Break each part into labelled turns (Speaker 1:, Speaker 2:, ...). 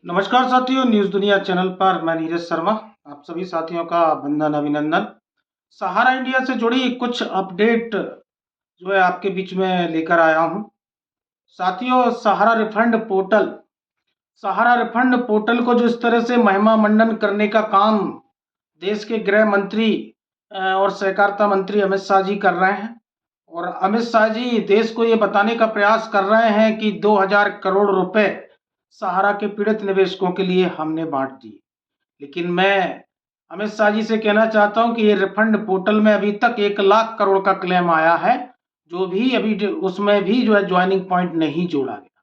Speaker 1: नमस्कार साथियों, न्यूज़ दुनिया चैनल पर मैं नीरज शर्मा आप सभी साथियों का वंदन अभिनंदन। सहारा इंडिया से जुड़ी कुछ अपडेट जो है आपके बीच में लेकर आया हूं। साथियों, सहारा रिफंड पोर्टल को जो इस तरह से महिमा मंडन करने का काम देश के गृह मंत्री और सहकारिता मंत्री अमित शाह जी कर रहे हैं। और अमित शाह जी देश को ये बताने का प्रयास कर रहे हैं कि 2000 करोड़ रुपए सहारा के पीड़ित निवेशकों के लिए हमने बांट दिए। लेकिन मैं अमित शाह जी से कहना चाहता हूं कि ये रिफंड पोर्टल में अभी तक 1 लाख करोड़ का क्लेम आया है, जो भी अभी उसमें भी जो है ज्वाइनिंग पॉइंट नहीं जोड़ा गया।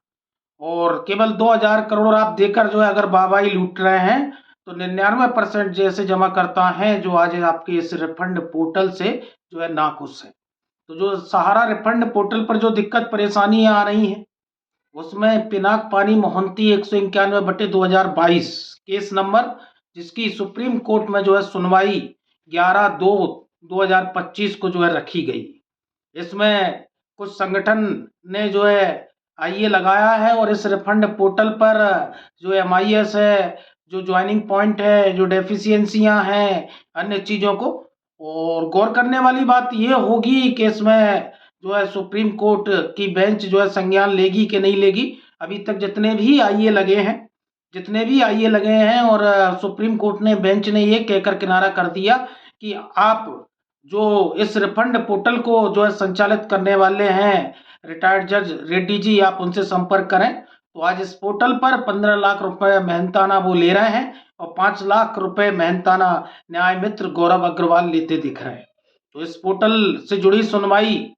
Speaker 1: और केवल 2000 करोड़ आप देकर जो है अगर वाहवाही लूट रहे हैं, तो 99% जैसे जमाकर्ता हैं जो आज आपके इस रिफंड पोर्टल से जो है नाखुश है। तो जो सहारा रिफंड पोर्टल पर जो दिक्कत परेशानियां आ रही हैं, उसमें पिनाक पानी मोहंती 191/2022 केस नंबर, जिसकी सुप्रीम कोर्ट में जो है सुनवाई 11/2/2025 को जो है रखी गई। इसमें कुछ संगठन ने जो है आईए लगाया है और इस रिफंड पोर्टल पर जो एमआईएस है, जो ज्वाइनिंग पॉइंट है, जो डेफिशिएंसियां हैं, अन्य चीज़ों को। और गौर करने वाली बात यह होगी कि इसमें जो है सुप्रीम कोर्ट की बेंच जो है संज्ञान लेगी कि नहीं लेगी। अभी तक जितने भी आईए लगे हैं और सुप्रीम कोर्ट ने बेंच ने ये कहकर किनारा कर दिया कि आप जो इस रिफंड पोर्टल को जो है संचालित करने वाले हैं रिटायर्ड जज रेड्डी जी, आप उनसे संपर्क करें। तो आज इस पोर्टल पर 15 लाख रुपए मेहनताना वो ले रहे हैं और 5 लाख रुपए मेहनताना न्याय मित्र गौरव अग्रवाल लेते दिख रहे हैं। तो इस पोर्टल से जुड़ी सुनवाई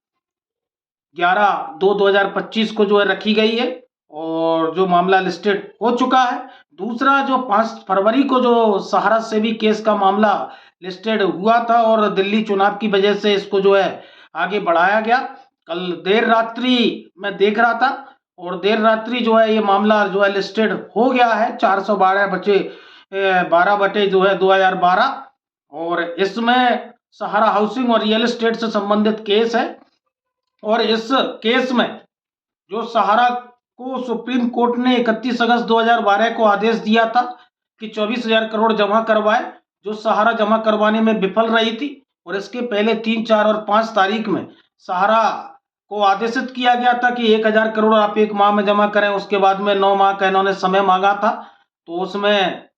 Speaker 1: 11/2/2025 को जो है रखी गई है और जो मामला लिस्टेड हो चुका है। दूसरा, जो 5 फरवरी को जो सहारा सेवी केस का मामला लिस्टेड हुआ था और दिल्ली चुनाव की वजह से इसको जो है आगे बढ़ाया गया। कल देर रात्रि मैं देख रहा था और देर रात्रि जो है ये मामला जो है लिस्टेड हो गया है 412/12 जो है 2012। और इसमें सहारा हाउसिंग और रियल एस्टेट से संबंधित केस है। और इस केस में जो सहारा को सुप्रीम कोर्ट ने 31 अगस्त 2012 को आदेश दिया था कि 24,000 करोड़ जमा करवाए, जो सहारा जमा करवाने में विफल रही थी। और इसके पहले 3, 4 और 5 तारीख में सहारा को आदेशित किया गया था कि 1000 करोड़ आप 1 माह में जमा करें। उसके बाद में 9 माह का इन्होंने समय मांगा था। तो उसमें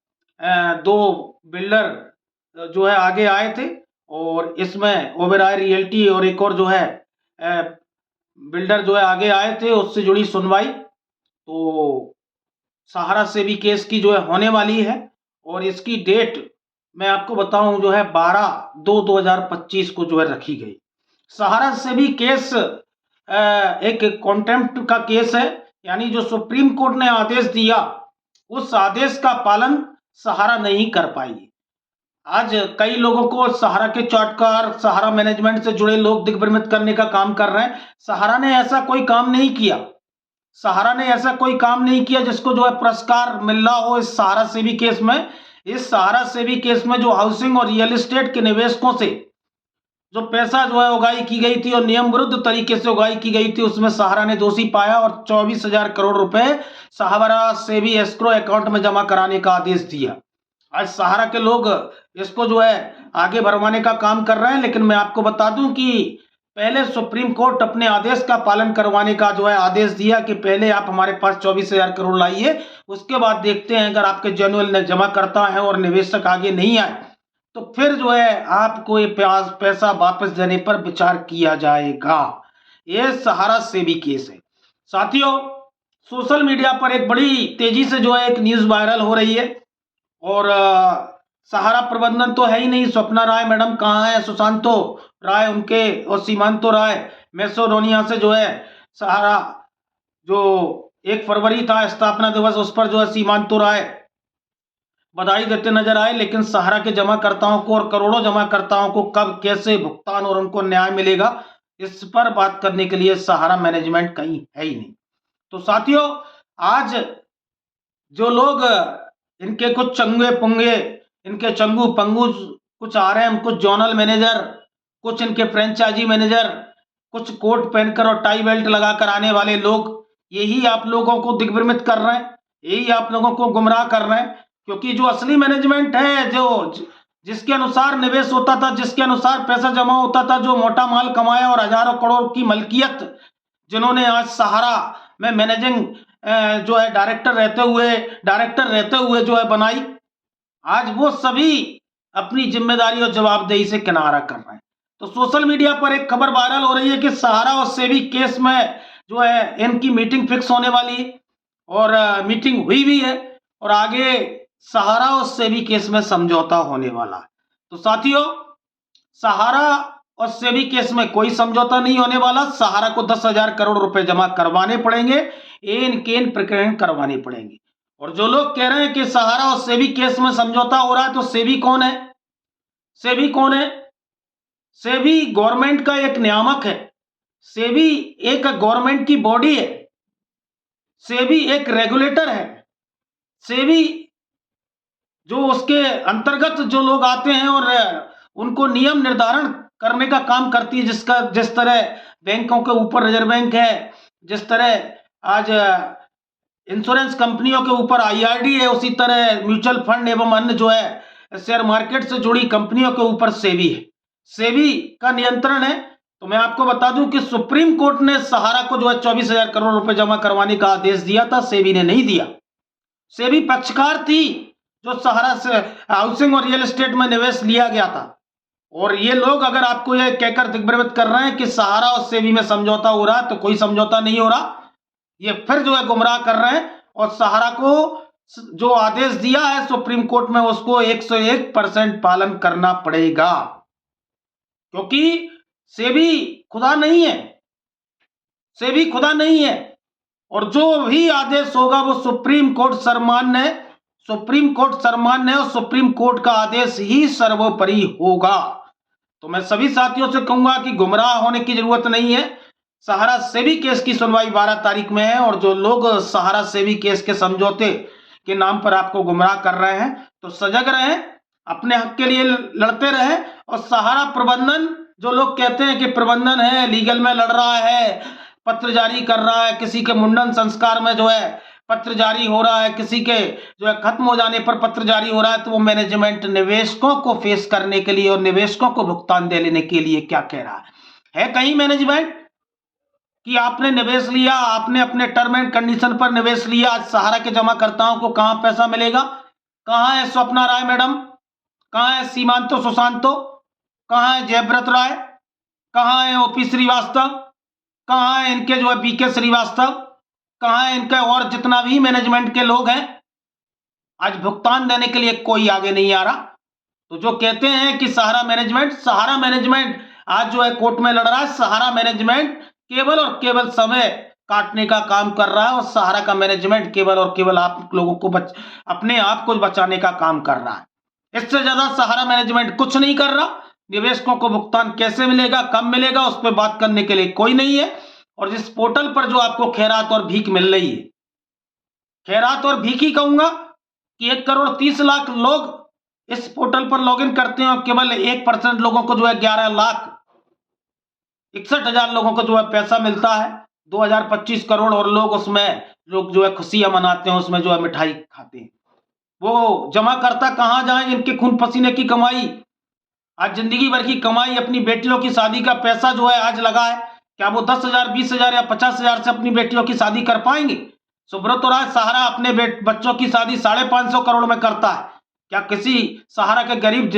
Speaker 1: 2 बिल्डर जो है आगे आए थे और इसमें ओबेरॉय रियल्टी और एक और जो है बिल्डर जो है आगे आए थे, उससे जुड़ी सुनवाई तो सहारा से भी केस की जो है होने वाली है। और इसकी डेट मैं आपको बताऊं जो है 12/2/2025 को जो है रखी गई। सहारा से भी केस एक कॉन्टेम्प्ट का केस है, यानी जो सुप्रीम कोर्ट ने आदेश दिया उस आदेश का पालन सहारा नहीं कर पाई। आज कई लोगों को सहारा के चार्टकार, सहारा मैनेजमेंट से जुड़े लोग दिग्भ्रमित करने का काम कर रहे हैं। सहारा ने ऐसा कोई काम नहीं किया। सहारा ने ऐसा कोई काम नहीं किया जिसको जो है पुरस्कार मिल रहा हो इस सहारा सेवी केस में। इस सहारा सेवी केस में जो हाउसिंग और रियल एस्टेट के निवेशकों से जो पैसा जो है उगाही की गई थी और नियम विरुद्ध तरीके से उगाही की गई थी, उसमें सहारा ने दोषी पाया और 24,000 करोड़ रुपए सहारा सेवी एस्क्रो अकाउंट में जमा कराने का आदेश दिया। आज सहारा के लोग इसको जो है आगे बढ़वाने का काम कर रहे हैं। लेकिन मैं आपको बता दूं कि पहले सुप्रीम कोर्ट अपने आदेश का पालन करवाने का जो है आदेश दिया कि पहले आप हमारे पास 24,000 करोड़ लाइए, उसके बाद देखते हैं अगर आपके जेन्युइन जमा करता है और निवेशक आगे नहीं आए तो फिर जो है आपको ये पैसा वापस देने पर विचार किया जाएगा। ये सहारा सेवी केस है। साथियों, सोशल मीडिया पर एक बड़ी तेजी से जो है एक न्यूज वायरल हो रही है और सहारा प्रबंधन तो है ही नहीं। स्वप्ना राय मैडम कहाँ है? सुशांतो राय उनके और सीमांतो राय मैसेडोनिया से जो है सहारा जो 1 फरवरी था स्थापना दिवस, उस पर जो है सीमांतो राय बधाई देते नजर आए। लेकिन सहारा के जमाकर्ताओं को और करोड़ों जमाकर्ताओं को कब कैसे भुगतान और उनको न्याय मिलेगा, इस पर बात करने के लिए सहारा मैनेजमेंट कहीं है ही नहीं। तो साथियों, आज जो लोग इनके कुछ चंगे पुंगे, इनके चंगू पंगू कुछ आरएम, कुछ जोनल मैनेजर, कुछ इनके फ्रेंचाइजी मैनेजर, कुछ कोट पहनकर और टाई बेल्ट लगाकर आने वाले लोग, यही आप लोगों को दिग्भ्रमित कर रहे हैं। यही आप लोगों को गुमराह कर रहे हैं, क्योंकि जो असली मैनेजमेंट है, जो जिसके अनुसार निवेश होता था, जिसके अनुसार पैसा जमा होता था, जो मोटा माल कमाया और हजारों करोड़ की मलकियत जिन्होंने आज सहारा में मैनेजिंग जो है डायरेक्टर रहते हुए जो है बनाई, आज वो सभी अपनी जिम्मेदारी और जवाबदेही से किनारा कर रहे हैं। तो सोशल मीडिया पर एक खबर वायरल हो रही है कि सहारा और सेबी केस में जो है इनकी मीटिंग फिक्स होने वाली है, और मीटिंग हुई भी है, और आगे सहारा और सेबी केस में समझौता होने वाला है। तो साथियों, सहारा और सेबी केस में कोई समझौता नहीं होने वाला। सहारा को 10,000 करोड़ रुपए जमा करवाने पड़ेंगे, एन केन प्रकरण करवाने पड़ेंगे। और जो लोग कह रहे हैं कि सहारा और सेबी केस में समझौता हो रहा है, तो सेबी कौन है? सेबी कौन है? सेबी गवर्नमेंट का एक नियामक है। सेबी एक गवर्नमेंट की बॉडी है। सेबी एक रेगुलेटर है। सेबी जो उसके अंतर्गत जो लोग आते हैं और उनको नियम निर्धारण करने का काम करती है, जिस तरह बैंकों के ऊपर रिजर्व बैंक है, जिस तरह आज इंश्योरेंस कंपनियों के ऊपर आईआरडी है, उसी तरह म्यूचुअल फंड एवं अन्य जो है शेयर मार्केट से जुड़ी कंपनियों के ऊपर सेबी है। सेबी का नियंत्रण है। तो मैं आपको बता दूं कि सुप्रीम कोर्ट ने सहारा को जो है 24,000 करोड़ रुपए जमा करवाने का आदेश दिया था, सेबी ने नहीं दिया। सेबी पक्षकार थी जो सहारा से हाउसिंग और रियल एस्टेट में निवेश लिया गया था। और ये लोग अगर आपको ये कहकर दिग्भ्रमित कर रहे हैं कि सहारा और सेबी में समझौता हो रहा है, तो कोई समझौता नहीं हो रहा। ये फिर जो है गुमराह कर रहे हैं, और सहारा को जो आदेश दिया है सुप्रीम कोर्ट में, उसको 101% पालन करना पड़ेगा, क्योंकि सेबी खुदा नहीं है। सेबी खुदा नहीं है, और जो भी आदेश होगा वो सुप्रीम कोर्ट सर्वमान्य है। सुप्रीम कोर्ट सर्वमान्य है और सुप्रीम कोर्ट का आदेश ही सर्वोपरि होगा। तो मैं सभी साथियों से कहूंगा कि गुमराह होने की जरूरत नहीं है। सहारा सेबी केस की सुनवाई 12 तारीख में है, और जो लोग सहारा सेबी केस के समझौते के नाम पर आपको गुमराह कर रहे हैं, तो सजग रहें, अपने हक के लिए लड़ते रहें। और सहारा प्रबंधन, जो लोग कहते हैं कि प्रबंधन है, लीगल में लड़ रहा है, पत्र जारी कर रहा है, किसी के मुंडन संस्कार में जो है पत्र जारी हो रहा है, किसी के जो है खत्म हो जाने पर पत्र जारी हो रहा है, तो वो मैनेजमेंट निवेशकों को फेस करने के लिए और निवेशकों को भुगतान दे लेने के लिए क्या कह रहा है कहीं मैनेजमेंट कि आपने निवेश लिया, आपने अपने टर्म एंड कंडीशन पर निवेश लिया, आज सहारा के जमाकर्ताओं को कहां पैसा मिलेगा? कहां है स्वप्ना राय मैडम? कहां है सीमांतो सुशांतो? कहां है जयव्रत राय? कहां है ओपी श्रीवास्तव? कहां है इनके जो है बीके श्रीवास्तव? कहां है इनके और जितना भी मैनेजमेंट के लोग हैं? आज भुगतान देने के लिए कोई आगे नहीं आ रहा। तो जो कहते हैं कि सहारा मैनेजमेंट आज जो है कोर्ट में लड़ रहा है, सहारा मैनेजमेंट केवल और केवल समय काटने का काम कर रहा है, और सहारा का मैनेजमेंट केवल और केवल आप लोगों को अपने आप को बचाने का काम कर रहा है। इससे ज्यादा सहारा मैनेजमेंट कुछ नहीं कर रहा। निवेशकों को भुगतान कैसे मिलेगा, कब मिलेगा, उस पर बात करने के लिए कोई नहीं है। और जिस पोर्टल पर जो आपको खैरात और भीख मिल रही है, खैरात और भीख ही कहूंगा कि 1,30,00,000 लोग इस पोर्टल पर लॉगिन करते हैं, और केवल 1% लोगों को जो है 11,61,000 लोगों को जो है पैसा मिलता है, 2,025 करोड़, और लोग उसमें लोग जो है खुशियां मनाते हैं, उसमें जो है मिठाई खाते हैं। वो जमा करता कहां जाए? इनके खून पसीने की कमाई, आज जिंदगी भर की कमाई, अपनी बेटियों की शादी का पैसा जो है आज लगा है, क्या वो 10,000, 20,000 या 50,000 से अपनी बेटियों की शादी कर पाएंगे? सुब्रत राय सहारा अपने बच्चों की शादी 550 करोड़ में करता है। क्या किसी सहारा के गरीब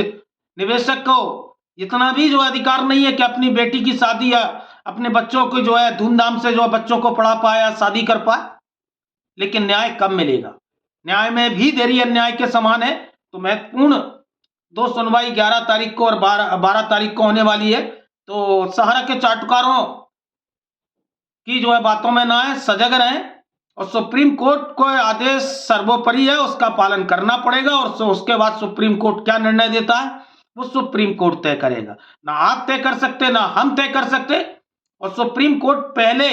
Speaker 1: निवेशक को इतना भी जो अधिकार नहीं है कि अपनी बेटी की शादी या अपने बच्चों को जो है धूमधाम से जो बच्चों को पढ़ा पाए या शादी कर पाए? लेकिन न्याय कब मिलेगा? न्याय में भी देरी अन्याय के समान है। तो महत्वपूर्ण 2 सुनवाई 11 तारीख को और 12 तारीख को होने वाली है। तो सहारा के चाटुकारों की जो है बातों में ना है, सजग रहें, और सुप्रीम कोर्ट को आदेश सर्वोपरि है, उसका पालन करना पड़ेगा। और उसके बाद सुप्रीम कोर्ट क्या निर्णय देता है वो सुप्रीम कोर्ट तय करेगा। ना आप तय कर सकते, ना हम तय कर सकते। और सुप्रीम कोर्ट पहले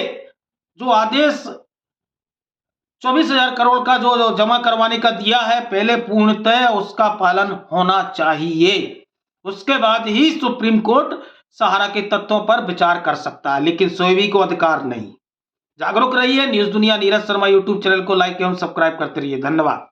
Speaker 1: जो आदेश 24,000 करोड़ का जो जमा करवाने का दिया है, पहले पूर्णतः उसका पालन होना चाहिए। उसके बाद ही सुप्रीम कोर्ट सहारा के तत्वों पर विचार कर सकता है, लेकिन सेबी को अधिकार नहीं। जागरूक रहिए। न्यूज दुनिया नीरज शर्मा यूट्यूब चैनल को लाइक एवं सब्सक्राइब करते रहिए। धन्यवाद।